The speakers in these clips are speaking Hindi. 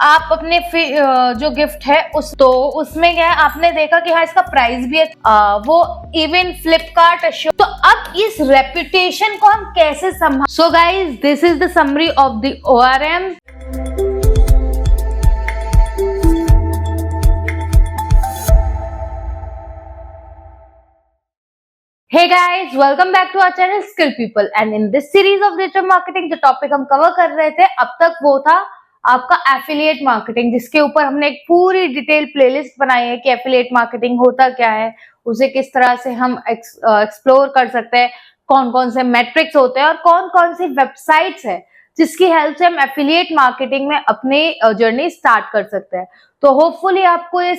आप अपने जो गिफ्ट है उसमें क्या है, आपने देखा कि हाँ इसका प्राइस भी है, वो इवन फ्लिपकार्ट अश्योर। तो अब इस रेपुटेशन को हम कैसे संभाल। सो guys, this is the summary of the ORM। Hey guys, welcome back to our channel Skill People and in this series of digital marketing जो टॉपिक हम कवर कर रहे थे अब तक वो था आपका एफिलिएट मार्केटिंग, जिसके ऊपर हमने एक पूरी डिटेल प्लेलिस्ट बनाई है कि एफिलिएट मार्केटिंग होता क्या है, उसे किस तरह से हम एक्सप्लोर कर सकते हैं, कौन कौन से मैट्रिक्स होते हैं और कौन कौन सी वेबसाइट्स है जिसकी हेल्प से हम एफिलिएट मार्केटिंग में अपनी जर्नी स्टार्ट कर सकते हैं। तो होपफुली आपको ये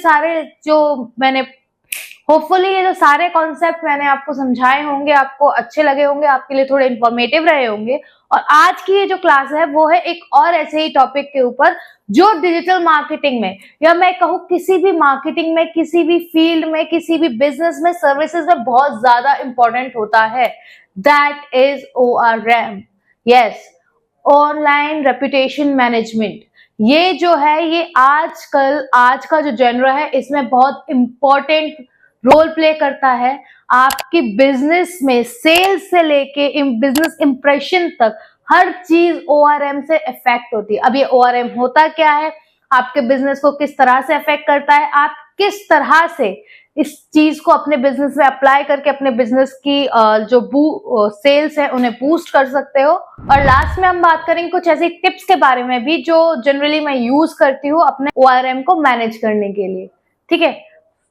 जो सारे कॉन्सेप्ट मैंने आपको समझाए होंगे आपको अच्छे लगे होंगे, आपके लिए थोड़े इंफॉर्मेटिव रहे होंगे। और आज की ये जो क्लास है वो है एक और ऐसे ही टॉपिक के ऊपर जो डिजिटल मार्केटिंग में, या मैं कहूँ किसी भी मार्केटिंग में, किसी भी फील्ड में, किसी भी बिजनेस में, सर्विसेज में बहुत ज्यादा इंपॉर्टेंट होता है। That is ORM। Yes, online reputation management. ये जो है ये आज का जो जेनरा है इसमें बहुत इंपॉर्टेंट रोल प्ले करता है। आपकी बिजनेस में सेल्स से लेके बिजनेस इंप्रेशन तक हर चीज ORM से इफेक्ट होती है। अब ये ORM होता क्या है, आपके बिजनेस को किस तरह से इफेक्ट करता है, आप किस तरह से इस चीज को अपने बिजनेस में अप्लाई करके अपने बिजनेस की जो सेल्स है उन्हें बूस्ट कर सकते हो। और लास्ट में हम बात करेंगे कुछ ऐसी टिप्स के बारे में भी जो जनरली मैं यूज करती हूँ अपने ORM को मैनेज करने के लिए। ठीक है,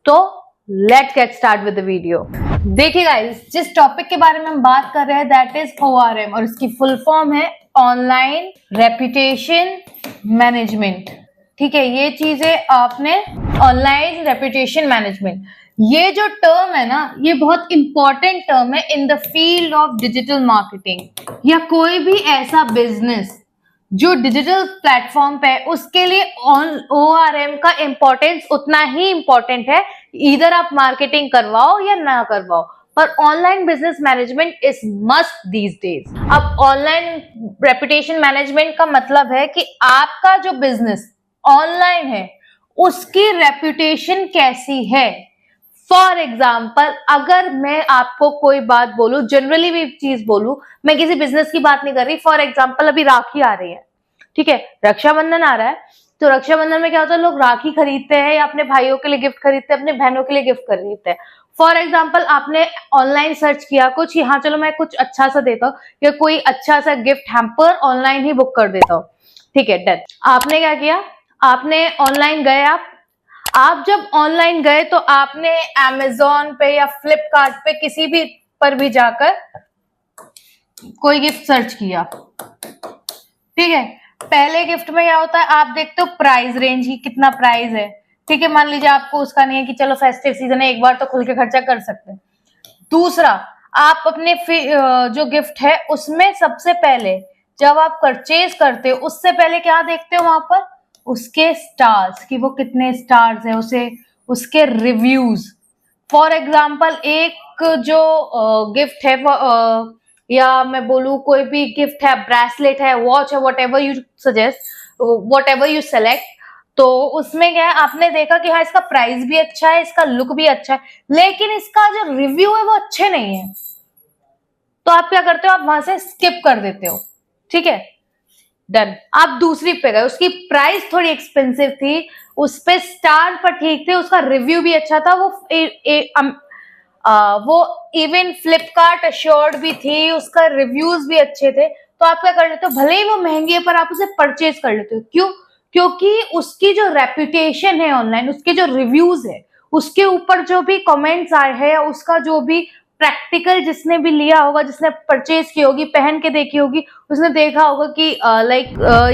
तो let's get start with the video. देखिए गाइस, जिस टॉपिक के बारे में हम बात कर रहे हैं दैट इज ORM और इसकी फुल फॉर्म है ऑनलाइन रेपुटेशन मैनेजमेंट। ठीक है, ये चीजें आपने ऑनलाइन रेपुटेशन मैनेजमेंट, ये जो टर्म है ना ये बहुत इंपॉर्टेंट टर्म है in the field of digital marketing या कोई भी ऐसा बिजनेस जो डिजिटल प्लेटफॉर्म पे है उसके लिए ORM का इंपॉर्टेंस उतना ही इंपॉर्टेंट है, इधर आप मार्केटिंग करवाओ या ना करवाओ, पर online business management is must these days. अब ऑनलाइन रेपुटेशन मैनेजमेंट का मतलब है कि आपका जो बिजनेस ऑनलाइन है उसकी रेपुटेशन कैसी है। फॉर एग्जाम्पल, अगर मैं आपको कोई बात बोलूं, जनरली भी चीज बोलूं, मैं किसी बिजनेस की बात नहीं कर रही। फॉर एग्जाम्पल, अभी राखी आ रही है, ठीक है, रक्षाबंधन आ रहा है, तो रक्षाबंधन में क्या होता है, लोग राखी खरीदते हैं या अपने भाइयों के लिए गिफ्ट खरीदते हैं, अपने बहनों के लिए गिफ्ट खरीदते हैं। फॉर एग्जाम्पल, आपने ऑनलाइन सर्च किया कुछ, यहाँ चलो मैं कुछ अच्छा सा देता हूँ या कोई अच्छा सा गिफ्ट हैम्पर ऑनलाइन ही बुक कर देता हूँ। ठीक है, डन। आपने क्या किया, आपने ऑनलाइन गए, आप जब ऑनलाइन गए तो आपने Amazon पे या फ्लिपकार्ट पे किसी भी पर भी जाकर कोई गिफ्ट सर्च किया। ठीक है, पहले गिफ्ट में क्या होता है, आप देखते हो प्राइस रेंज की, कितना प्राइस है। ठीक है, मान लीजिए आपको उसका नहीं है कि चलो फेस्टिव सीजन है एक बार तो खुल के खर्चा कर सकते हैं। दूसरा, आप अपने जो गिफ्ट है उसमें सबसे पहले जब आप परचेज करते हो उससे पहले क्या देखते हो, वहां पर उसके स्टार्स कि वो कितने स्टार्स है, उसके रिव्यूज। फॉर एग्जाम्पल, एक जो गिफ्ट है या मैं बोलूं कोई भी गिफ्ट है, ब्रेसलेट है, वॉच है, whatever you suggest, whatever you select, तो उसमें क्या है, आपने देखा कि हाँ इसका प्राइस भी अच्छा है, इसका लुक भी अच्छा है, लेकिन इसका जो रिव्यू है वो अच्छे नहीं है, तो आप क्या करते हो, आप वहां से स्किप कर देते हो। ठीक है, डन। आप दूसरी पे गए, उसकी प्राइस थोड़ी एक्सपेंसिव थी, उस पे स्टार पर ठीक थे, उसका रिव्यू भी अच्छा था, वो इवन फ्लिपकार्ट अश्योर्ड भी थी, उसका रिव्यूज भी अच्छे थे, तो आप क्या कर लेते हो, भले ही वो महंगी है पर आप उसे परचेज कर लेते हो। क्यों? क्योंकि उसकी जो रेपुटेशन है ऑनलाइन, उसके जो रिव्यूज है, उसके ऊपर जो भी कमेंट्स आए हैं, उसका जो भी प्रैक्टिकल जिसने भी लिया होगा, जिसने परचेज की होगी, पहन के देखी होगी, उसने देखा होगा कि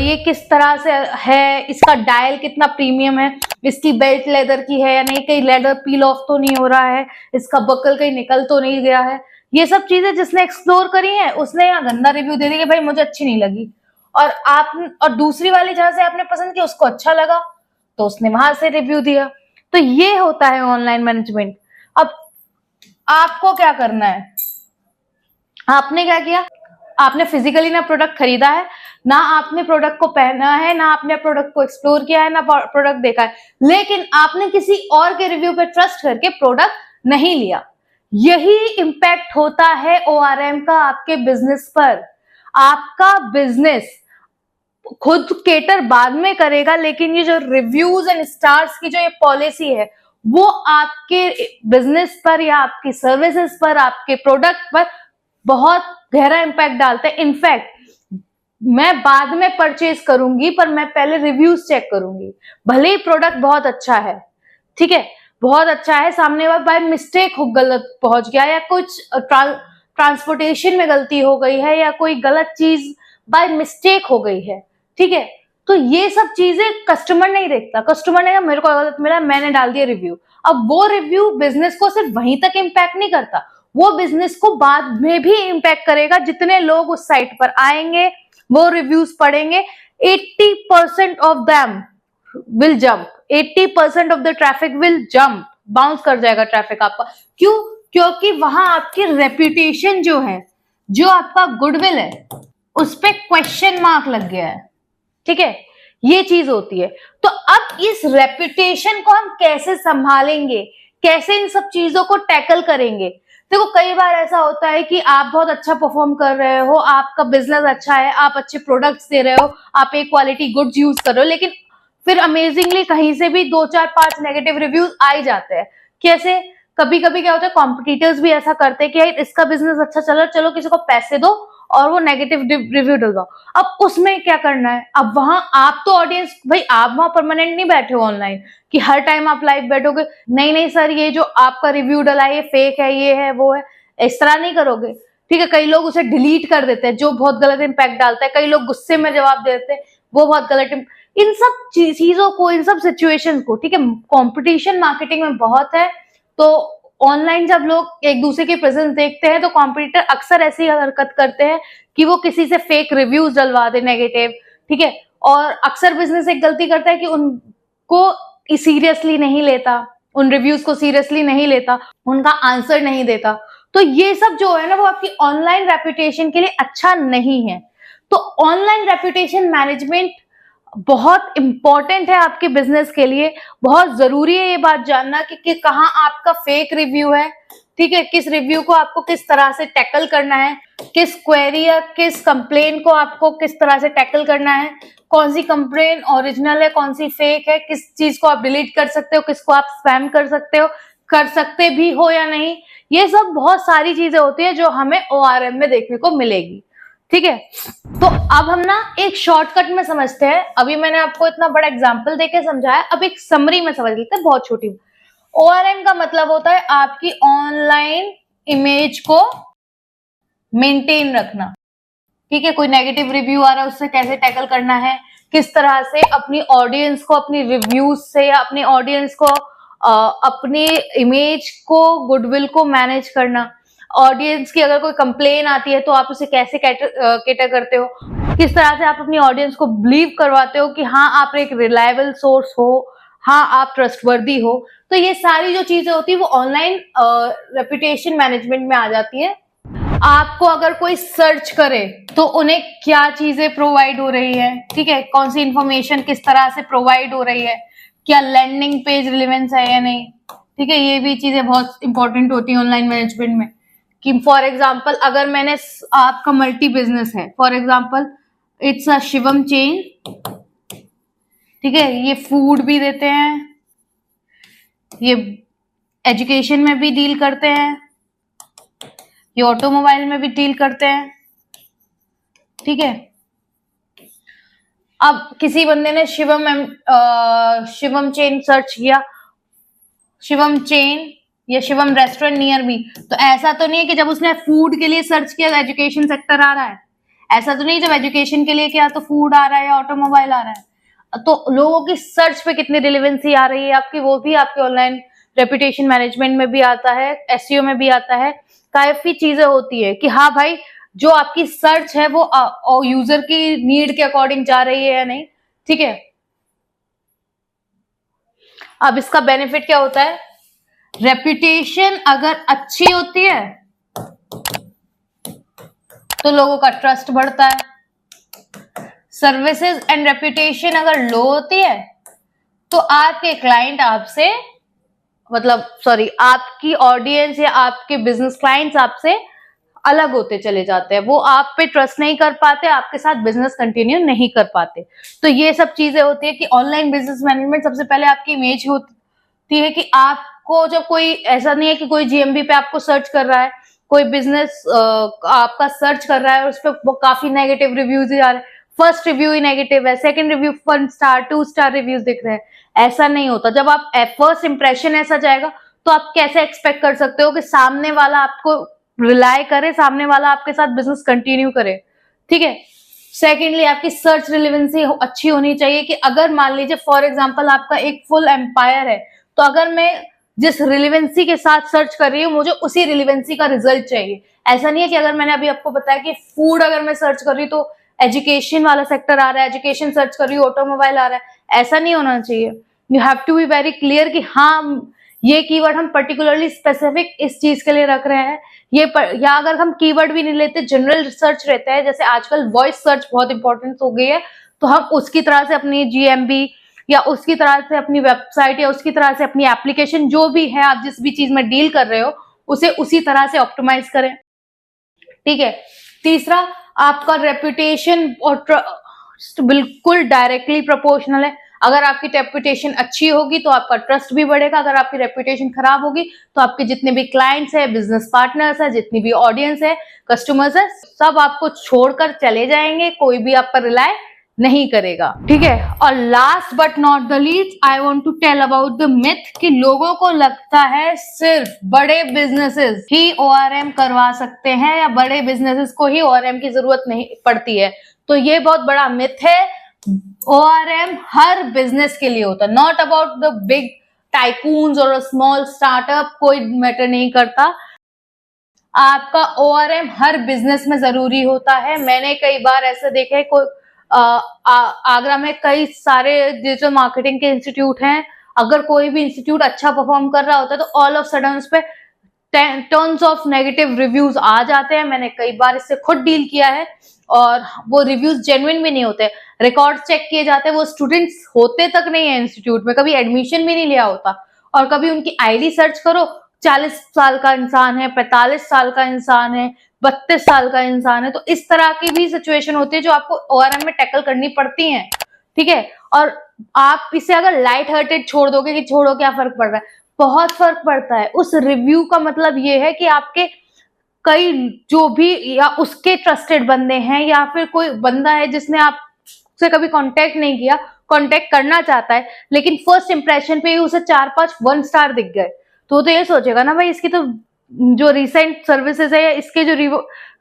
ये किस तरह से है, इसका डायल कितना प्रीमियम है, इसकी बेल्ट लेदर की है या नहीं, कहीं लेदर पील ऑफ तो नहीं हो रहा है, इसका बकल कहीं निकल तो नहीं गया है। ये सब चीजें जिसने एक्सप्लोर करी है उसने यहाँ गंदा रिव्यू दे दिया कि भाई मुझे अच्छी नहीं लगी, और दूसरी वाली जहां से आपने पसंद किया उसको अच्छा लगा तो उसने वहां से रिव्यू दिया। तो ये होता है ऑनलाइन मैनेजमेंट। अब आपको क्या करना है, आपने क्या किया, आपने फिजिकली ना प्रोडक्ट खरीदा है, ना आपने प्रोडक्ट को पहना है, ना आपने प्रोडक्ट को एक्सप्लोर किया है, ना प्रोडक्ट देखा है, लेकिन आपने किसी और के रिव्यू पे ट्रस्ट करके प्रोडक्ट नहीं लिया। यही इंपैक्ट होता है ORM का आपके बिजनेस पर। आपका बिजनेस खुद केटर बाद में करेगा, लेकिन ये जो रिव्यूज एंड स्टार्स की जो ये पॉलिसी है, वो आपके बिजनेस पर या आपकी सर्विसेज पर, आपके प्रोडक्ट पर बहुत गहरा इंपैक्ट डालता है। इनफैक्ट मैं बाद में परचेज करूंगी, पर मैं पहले रिव्यूज चेक करूंगी। भले ही प्रोडक्ट बहुत अच्छा है, ठीक है, बहुत अच्छा है, सामने वाला बाय मिस्टेक गलत पहुंच गया, या कुछ ट्रांसपोर्टेशन में गलती हो गई है, या कोई गलत चीज बाय मिस्टेक हो गई है, ठीक है, तो ये सब चीजें कस्टमर नहीं देखता। कस्टमर ने कहा मेरे को गलत मिला, मैंने डाल दिया रिव्यू। अब वो रिव्यू बिजनेस को सिर्फ वहीं तक इंपैक्ट नहीं करता, वो बिजनेस को बाद में भी इंपैक्ट करेगा। जितने लोग उस साइट पर आएंगे, वो रिव्यूज पढ़ेंगे, 80% of them will jump, 80% of the traffic will jump, bounce कर जाएगा ट्रैफिक आपका। क्यों? क्योंकि वहां आपकी रेपुटेशन जो है, जो आपका गुडविल है, उस पे क्वेश्चन मार्क लग गया है, ठीक है, ये चीज होती है। तो अब इस रेपुटेशन को हम कैसे संभालेंगे, कैसे इन सब चीजों को टैकल करेंगे? देखो, कई बार ऐसा होता है कि आप बहुत अच्छा परफॉर्म कर रहे हो, आपका बिजनेस अच्छा है, आप अच्छे प्रोडक्ट्स दे रहे हो, आप एक क्वालिटी गुड्स यूज कर रहे हो, लेकिन फिर अमेजिंगली कहीं से भी 2 4 5 नेगेटिव रिव्यूज आ ही जाते हैं। कैसे? कभी कभी क्या होता है, कॉम्पिटिटर्स भी ऐसा करते हैं कि यार इसका बिजनेस अच्छा चल रहा है, चलो किसी को पैसे दो और वो नेगेटिव रिव्यू डलवाओ। अब उसमें क्या करना है? अब वहां आप तो ऑडियंस, भाई आप वहां परमानेंट नहीं बैठे हो ऑनलाइन कि हर टाइम आप लाइव बैठोगे। नहीं नहीं सर, ये जो आपका रिव्यू डला है ये फेक है, ये है, वो है, इस तरह नहीं करोगे, ठीक है। कई लोग उसे डिलीट कर देते हैं, जो बहुत गलत इंपैक्ट डालता है। कई लोग गुस्से में जवाब देते हैं, वो बहुत गलत। इन सब चीजों को, इन सब सिचुएशंस को, ठीक है, कंपटीशन मार्केटिंग में बहुत है। तो ऑनलाइन जब लोग एक दूसरे की प्रेजेंस देखते हैं, तो कॉम्पिटिटर अक्सर ऐसी हरकत करते हैं कि वो किसी से फेक रिव्यूज डलवा दे नेगेटिव, ठीक है। और अक्सर बिजनेस एक गलती करता है कि उनको सीरियसली नहीं लेता, उन रिव्यूज को सीरियसली नहीं लेता, उनका आंसर नहीं देता। तो ये सब जो है ना, वो आपकी ऑनलाइन रेपुटेशन के लिए अच्छा नहीं है। तो ऑनलाइन रेपुटेशन मैनेजमेंट बहुत इंपॉर्टेंट है आपके बिजनेस के लिए। बहुत जरूरी है ये बात जानना कि कहाँ आपका फेक रिव्यू है, ठीक है, किस रिव्यू को आपको किस तरह से टैकल करना है, किस क्वेरी या किस कंप्लेन को आपको किस तरह से टैकल करना है, कौन सी कंप्लेन ओरिजिनल है, कौन सी फेक है, किस चीज को आप डिलीट कर सकते हो, किसको आप स्पैम कर सकते हो, कर सकते भी हो या नहीं। ये सब बहुत सारी चीजें होती है जो हमें ORM में देखने को मिलेगी, ठीक है। तो अब हम ना एक शॉर्टकट में समझते हैं। अभी मैंने आपको इतना बड़ा एग्जांपल देके समझाया, अब एक समरी में समझ लेते हैं, बहुत छोटी। ORM का मतलब होता है आपकी ऑनलाइन इमेज को मेंटेन रखना, ठीक है। कोई नेगेटिव रिव्यू आ रहा है, उससे कैसे टैकल करना है, किस तरह से अपनी ऑडियंस को अपनी रिव्यूज से या अपनी ऑडियंस को अपनी इमेज को, गुडविल को मैनेज करना। ऑडियंस की अगर कोई कंप्लेन आती है तो आप उसे कैसे कैटर करते हो, किस तरह से आप अपनी ऑडियंस को बिलीव करवाते हो कि हाँ आप एक रिलायबल सोर्स हो, हाँ आप ट्रस्टवर्दी हो। तो ये सारी जो चीजें होती है वो ऑनलाइन रेपुटेशन मैनेजमेंट में आ जाती है। आपको अगर कोई सर्च करे तो उन्हें क्या चीजें प्रोवाइड हो रही है, ठीक है, कौन सी इंफॉर्मेशन किस तरह से प्रोवाइड हो रही है, क्या लैंडिंग पेज रिलेवेंस है या नहीं, ठीक है। ये भी चीजें बहुत इंपॉर्टेंट होती है ऑनलाइन मैनेजमेंट में। कि फॉर एग्जाम्पल अगर मैंने, आपका मल्टी बिजनेस है, for example it's a Shivam chain, ठीक है, ये फूड भी देते हैं, ये एजुकेशन में भी डील करते हैं, ये ऑटोमोबाइल में भी डील करते हैं, ठीक है। अब किसी बंदे ने शिवम चेन सर्च किया, शिवम चेन या शिवम रेस्टोरेंट नियर मी, तो ऐसा तो नहीं है कि जब उसने फूड के लिए सर्च किया तो एजुकेशन सेक्टर आ रहा है। ऐसा तो नहीं जब एजुकेशन के लिए किया तो फूड आ रहा है या ऑटोमोबाइल आ रहा है। तो लोगों की सर्च पे कितनी रिलेवेंसी आ रही है आपकी, वो भी आपके ऑनलाइन रेपुटेशन मैनेजमेंट में भी आता है, SEO में भी आता है। काफी चीजें होती है कि हाँ भाई जो आपकी सर्च है वो यूजर की नीड के अकॉर्डिंग जा रही है या नहीं, ठीक है। अब इसका बेनिफिट क्या होता है? रेपुटेशन अगर अच्छी होती है तो लोगों का ट्रस्ट बढ़ता है। सर्विसेज एंड रेपुटेशन अगर लो होती है तो आपके क्लाइंट आपसे आपकी ऑडियंस या आपके बिजनेस क्लाइंट्स आपसे अलग होते चले जाते हैं, वो आप पे ट्रस्ट नहीं कर पाते, आपके साथ बिजनेस कंटिन्यू नहीं कर पाते। तो ये सब चीजें होती है कि ऑनलाइन बिजनेस मैनेजमेंट सबसे पहले आपकी इमेज होती है कि आपको जब कोई ऐसा नहीं है कि कोई जीएमबी पे आपको सर्च कर रहा है, कोई बिजनेस आपका सर्च कर रहा है और उस पर काफी नेगेटिव रिव्यूज आ रहे हैं, फर्स्ट रिव्यू ही नेगेटिव है, second review 1 star 2 star reviews दिख रहे हैं, ऐसा नहीं होता। जब आप फर्स्ट इंप्रेशन ऐसा जाएगा तो आप कैसे एक्सपेक्ट कर सकते हो कि सामने वाला आपको रिलाय करे, सामने वाला आपके साथ बिजनेस कंटिन्यू करे, ठीक है। सेकेंडली आपकी सर्च रिलेवेंसी अच्छी होनी चाहिए कि अगर मान लीजिए फॉर एग्जांपल आपका एक फुल एम्पायर है, तो अगर मैं जिस रिलेवेंसी के साथ सर्च कर रही हूँ मुझे उसी रिलेवेंसी का रिजल्ट चाहिए। ऐसा नहीं है कि अगर मैंने अभी आपको बताया कि फूड अगर मैं सर्च कर रही हूँ तो एजुकेशन वाला सेक्टर आ रहा है, एजुकेशन सर्च कर रही हूँ ऑटोमोबाइल आ रहा है, ऐसा नहीं होना चाहिए। You have to be very clear कि हाँ ये कीवर्ड हम पर्टिकुलरली स्पेसिफिक इस चीज के लिए रख रहे हैं, या अगर हम कीवर्ड भी नहीं लेते, जनरल रिसर्च रहता है, जैसे आजकल वॉइस सर्च बहुत इंपॉर्टेंट हो गई है, तो हम उसकी तरह से अपनी जीएमबी या उसकी तरह से अपनी वेबसाइट या उसकी तरह से अपनी एप्लीकेशन जो भी है, आप जिस भी चीज में डील कर रहे हो उसे उसी तरह से ऑप्टिमाइज करें, ठीक है। तीसरा, आपका रेपुटेशन और ट्रस्ट बिल्कुल डायरेक्टली प्रोपोर्शनल है। अगर आपकी रेपुटेशन अच्छी होगी तो आपका ट्रस्ट भी बढ़ेगा, अगर आपकी रेपुटेशन खराब होगी तो आपके जितने भी क्लाइंट्स है, बिजनेस पार्टनर्स है, जितनी भी ऑडियंस है, कस्टमर्स है, सब आपको छोड़कर चले जाएंगे, कोई भी आप पर रिलाय नहीं करेगा, ठीक है। और last but not the least I want to tell about the myth कि लोगों को लगता है सिर्फ बड़े बिजनेसेस ही ओआरएम करवा सकते हैं या बड़े बिजनेसेस को ही ओआरएम की जरूरत नहीं पड़ती है। तो ये बहुत बड़ा मिथ है। ओआरएम हर बिजनेस के लिए होता है, not about the big tycoons और स्मॉल स्टार्टअप, कोई मैटर नहीं करता। आपका ओआरएम हर बिजनेस में जरूरी होता है। मैंने कई बार ऐसा देखा है, कोई आगरा में कई सारे डिजिटल मार्केटिंग के इंस्टीट्यूट हैं, अगर कोई भी इंस्टीट्यूट अच्छा परफॉर्म कर रहा होता है तो ऑल ऑफ सडन उस पे टन्स ऑफ नेगेटिव रिव्यूज आ जाते हैं। मैंने कई बार इससे खुद डील किया है और वो रिव्यूज जेन्युइन भी नहीं होते, रिकॉर्ड चेक किए जाते हैं, वो स्टूडेंट्स होते तक नहीं है इंस्टीट्यूट में, कभी एडमिशन भी नहीं लिया होता, और कभी उनकी आईडी सर्च करो 40 साल का इंसान है, 45 साल का इंसान है, 32 साल का इंसान है। तो इस तरह की भी सिचुएशन होती है जो आपको ओआरएम में टैकल करनी पड़ती है, ठीक है। और आप इसे अगर लाइट हार्टेड छोड़ दोगे कि छोड़ो क्या फर्क पड़ रहा है, बहुत फर्क पड़ता है। उस रिव्यू का मतलब ये है कि आपके कई जो भी या उसके ट्रस्टेड बंदे हैं या फिर कोई बंदा है जिसने आपसे कभी कांटेक्ट नहीं किया, कांटेक्ट करना चाहता है, लेकिन फर्स्ट इंप्रेशन पे ही उसे 4-5 1 स्टार दिख गए, तो ये सोचेगा ना भाई इसकी तो जो रिसेंट सर्विसेज है या इसके जो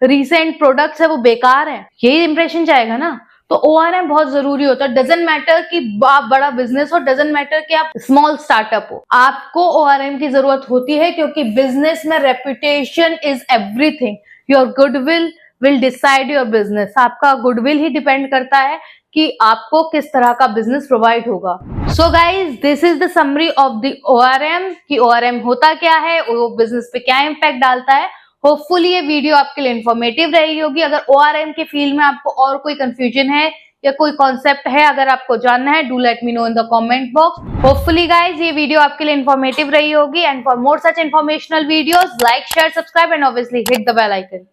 रिसेंट प्रोडक्ट्स है वो बेकार है, यही इंप्रेशन जाएगा ना। तो ओआरएम बहुत जरूरी होता है। डजंट मैटर कि आप बड़ा बिजनेस हो, डजंट मैटर कि आप स्मॉल स्टार्टअप हो, आपको ओआरएम की जरूरत होती है, क्योंकि बिजनेस में reputation is everything. Your goodwill will decide your business. आपका गुडविल ही डिपेंड करता है कि आपको किस तरह का बिजनेस प्रोवाइड होगा। So guys, this is the summary of the ORM कि ओआरएम होता क्या है, वो बिजनेस पे क्या इम्पैक्ट डालता है। होपफुली ये वीडियो आपके लिए इन्फॉर्मेटिव रही होगी। अगर ओआरएम के फील्ड में आपको और कोई कंफ्यूजन है या कोई कॉन्सेप्ट है अगर आपको जानना है, do let me know in the comment box. Hopefully guys ये वीडियो आपके लिए इन्फॉर्मेटिव रही होगी, and for more such informational videos like share subscribe and obviously hit the bell icon.